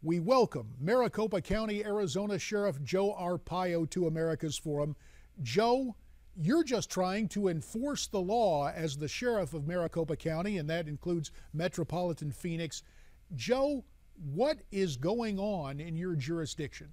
we welcome Maricopa County, Arizona Sheriff Joe Arpaio to America's Forum. Joe, you're just trying to enforce the law as the sheriff of Maricopa County, and that includes metropolitan Phoenix. Joe, what is going on in your jurisdiction?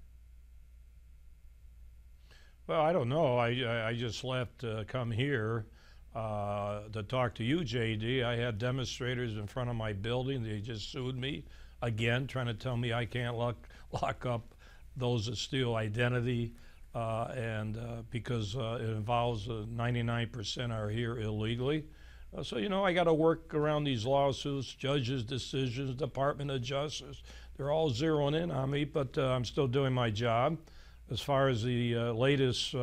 Well, I don't know. I just left to come here to talk to you, JD. I had demonstrators in front of my building. They just sued me again, trying to tell me I can't lock up those that steal identity, because it involves 99% are here illegally. So, you know, I got to work around these lawsuits, judges' decisions, Department of Justice. They're all zeroing in on me, but I'm still doing my job. As far as the latest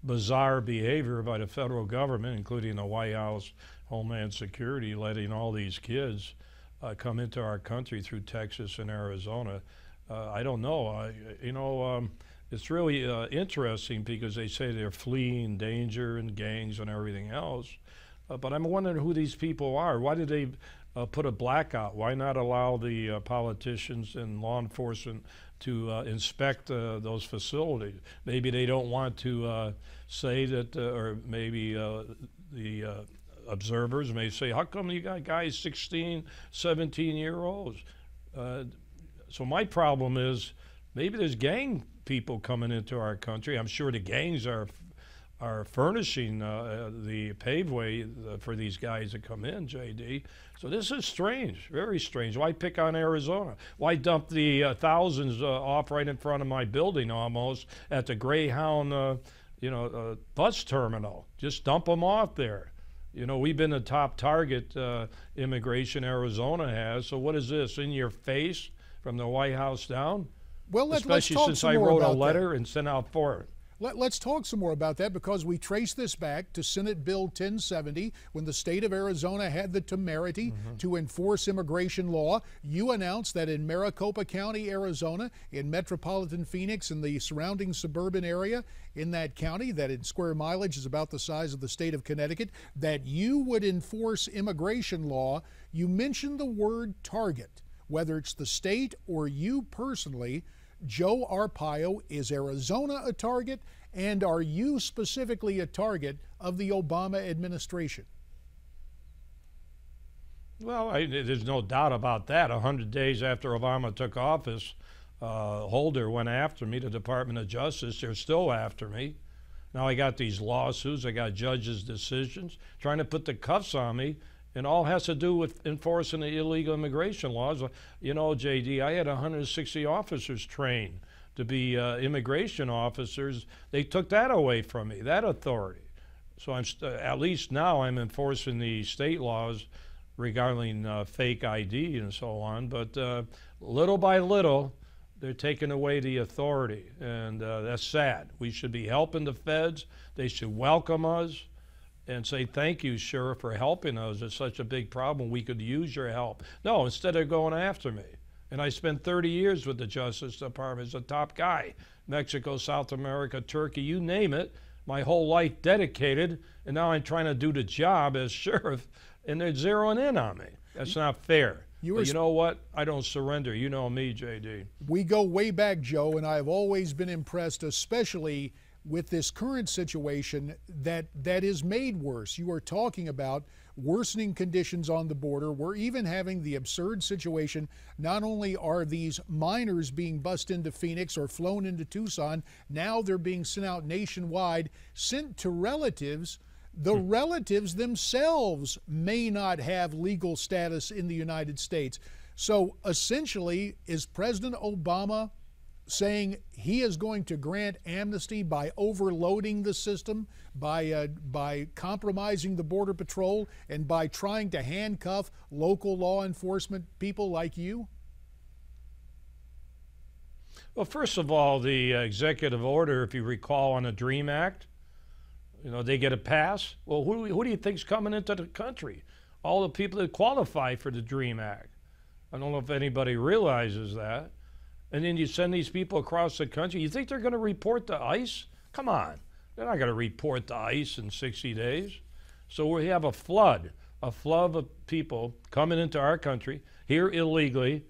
bizarre behavior by the federal government, including the White House, Homeland Security, letting all these kids come into our country through Texas and Arizona, I don't know. It's really interesting because they say they're fleeing danger and gangs and everything else. But I'm wondering who these people are. Why did they put a blackout? Why not allow the politicians and law enforcement to inspect those facilities? Maybe they don't want to say that, or maybe the observers may say, how come you got guys 16, 17-year-olds? So my problem is maybe there's gang people coming into our country. I'm sure the gangs are furnishing the paveway for these guys to come in, JD. So this is strange, very strange. Why pick on Arizona? Why dump the thousands off right in front of my building almost at the Greyhound bus terminal? Just dump them off there. You know, we've been the top target, immigration Arizona has. So what is this, in your face from the White House down? Well, especially since I wrote a letter and sent out for it. Let's talk some more about that, because we trace this back to Senate Bill 1070 when the state of Arizona had the temerity to enforce immigration law. You announced that in Maricopa County, Arizona, in metropolitan Phoenix and the surrounding suburban area in that county, that in square mileage is about the size of the state of Connecticut, that you would enforce immigration law. You mentioned the word target, whether it's the state or you personally. Joe Arpaio, is Arizona a target, and are you specifically a target of the Obama administration? Well, there's no doubt about that. 100 days after Obama took office, Holder went after me, the Department of Justice. They're still after me. Now I got these lawsuits, I got judges' decisions, trying to put the cuffs on me, and all has to do with enforcing the illegal immigration laws. You know, JD, I had 160 officers trained to be immigration officers. They took that away from me, that authority. So at least now I'm enforcing the state laws regarding fake ID and so on. But little by little, they're taking away the authority, and that's sad. We should be helping the feds. They should welcome us and say, thank you, Sheriff, for helping us. It's such a big problem. We could use your help. No, instead they're going after me. And I spent 30 years with the Justice Department as a top guy. Mexico, South America, Turkey, you name it. My whole life dedicated, and now I'm trying to do the job as sheriff, and they're zeroing in on me. That's not fair. But you know what? I don't surrender. You know me, JD. We go way back, Joe, and I've always been impressed, especially with this current situation that is made worse. You are talking about worsening conditions on the border. We're even having the absurd situation. Not only are these minors being bussed into Phoenix or flown into Tucson, now they're being sent out nationwide, sent to relatives. The relatives themselves may not have legal status in the United States. So essentially, is President Obama saying he is going to grant amnesty by overloading the system, by compromising the Border Patrol, and by trying to handcuff local law enforcement people like you? Well, first of all, the executive order, if you recall, on the DREAM Act, you know, they get a pass. Well, who do you think's coming into the country? All the people that qualify for the DREAM Act. I don't know if anybody realizes that. And then you send these people across the country. You think they're going to report to ICE? Come on. They're not going to report to ICE in 60 days. So we have a flood of people coming into our country here illegally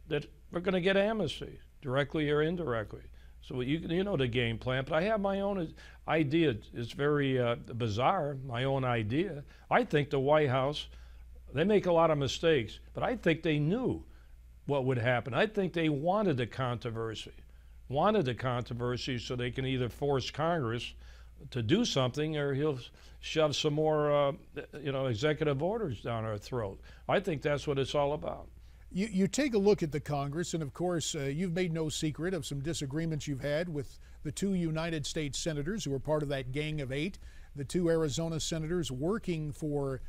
that are going to get amnesty, directly or indirectly. So you know the game plan, but I have my own idea. It's very bizarre, my own idea. I think the White House, they make a lot of mistakes, but I think they knew what would happen. I think they wanted the controversy so they can either force Congress to do something or he'll shove some more executive orders down our throat. I think that's what it's all about. You take a look at the Congress, and of course, you've made no secret of some disagreements you've had with the two United States senators who are part of that Gang of Eight, the two Arizona senators working for,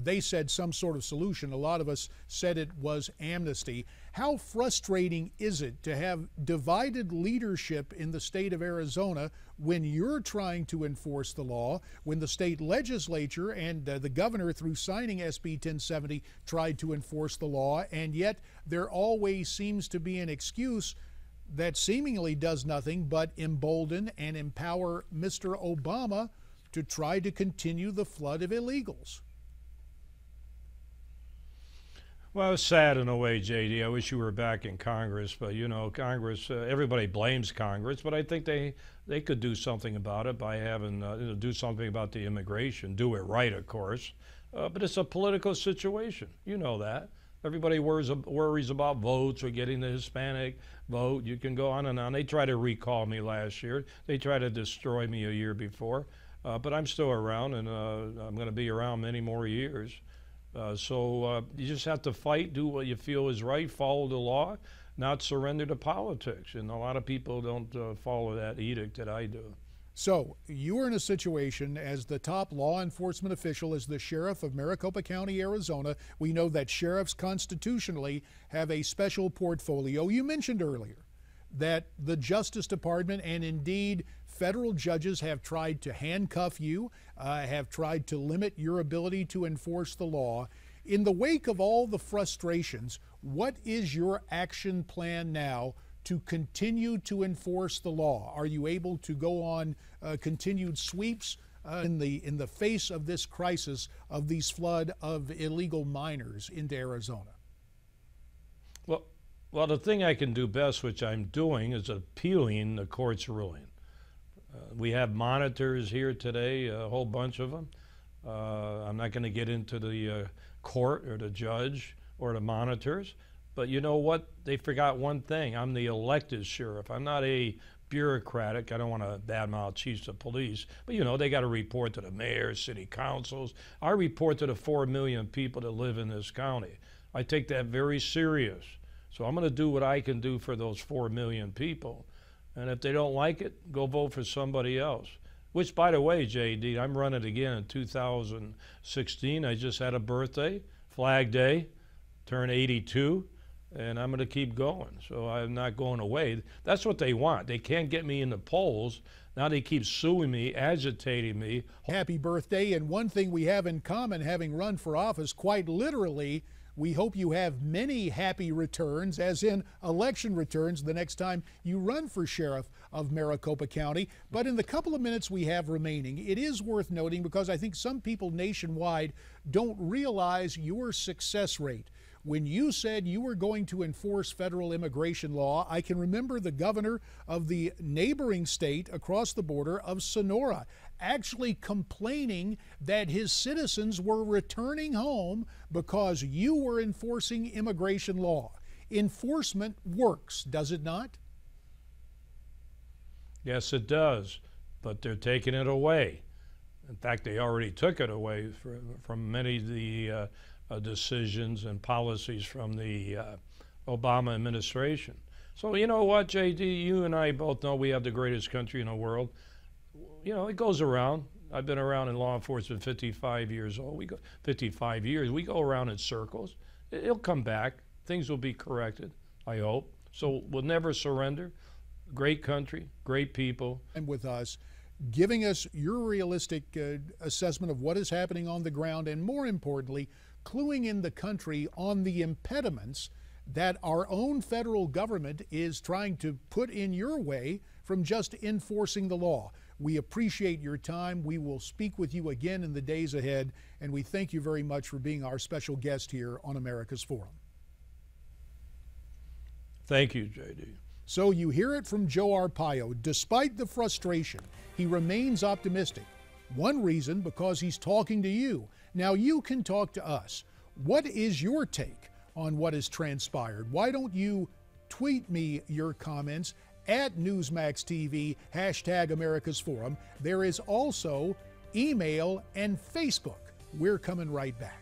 they said some sort of solution. A lot of us said it was amnesty. How frustrating is it to have divided leadership in the state of Arizona when you're trying to enforce the law, when the state legislature and the governor, through signing SB 1070, tried to enforce the law, and yet there always seems to be an excuse that seemingly does nothing but embolden and empower Mr. Obama to try to continue the flood of illegals? Well, it's sad in a way, JD. I wish you were back in Congress, but you know, Congress, everybody blames Congress, but I think they could do something about it by having, do something about the immigration, do it right, of course. But it's a political situation. You know that. Everybody worries about votes or getting the Hispanic vote. You can go on and on. They tried to recall me last year. They tried to destroy me a year before. But I'm still around, and I'm going to be around many more years. So you just have to fight, do what you feel is right, follow the law, not surrender to politics. And a lot of people don't follow that edict that I do. So you are in a situation as the top law enforcement official, as the sheriff of Maricopa County, Arizona. We know that sheriffs constitutionally have a special portfolio. You mentioned earlier that the Justice Department and indeed federal judges have tried to handcuff you, have tried to limit your ability to enforce the law. In the wake of all the frustrations, what is your action plan now to continue to enforce the law? Are you able to go on continued sweeps in the face of this crisis of these flood of illegal miners into Arizona? Well, the thing I can do best, which I'm doing, is appealing the court's ruling. We have monitors here today, a whole bunch of them. I'm not going to get into the court or the judge or the monitors, but you know what? They forgot one thing. I'm the elected sheriff. I'm not a bureaucratic. I don't want to badmouth chiefs of police, but you know, they got to report to the mayors, city councils. I report to the 4 million people that live in this county. I take that very serious. So I'm going to do what I can do for those 4 million people. And if they don't like it, go vote for somebody else. Which, by the way, JD, I'm running again in 2016. I just had a birthday, Flag Day, turned 82, and I'm going to keep going. So I'm not going away. That's what they want. They can't get me in the polls. Now they keep suing me, agitating me. Happy birthday. And one thing we have in common, having run for office, quite literally, we hope you have many happy returns, as in election returns, the next time you run for sheriff of Maricopa County. But in the couple of minutes we have remaining, it is worth noting, because I think some people nationwide don't realize your success rate. When you said you were going to enforce federal immigration law, I can remember the governor of the neighboring state across the border of Sonora actually complaining that his citizens were returning home because you were enforcing immigration law. Enforcement works, does it not? Yes, it does, but they're taking it away. In fact, they already took it away from many of the decisions and policies from the Obama administration. So you know what, JD, you and I both know we have the greatest country in the world. You know, it goes around. I've been around in law enforcement 55 years old. 55 years. We go around in circles. It'll come back. Things will be corrected, I hope. So we'll never surrender. Great country, great people. And with us, giving us your realistic assessment of what is happening on the ground, and more importantly, cluing in the country on the impediments that our own federal government is trying to put in your way from just enforcing the law. We appreciate your time. We will speak with you again in the days ahead, and we thank you very much for being our special guest here on America's Forum. Thank you, JD. So you hear it from Joe Arpaio. Despite the frustration, he remains optimistic. One reason, because he's talking to you. Now you can talk to us. What is your take on what has transpired? Why don't you tweet me your comments at Newsmax TV, #America's Forum. There is also email and Facebook. We're coming right back.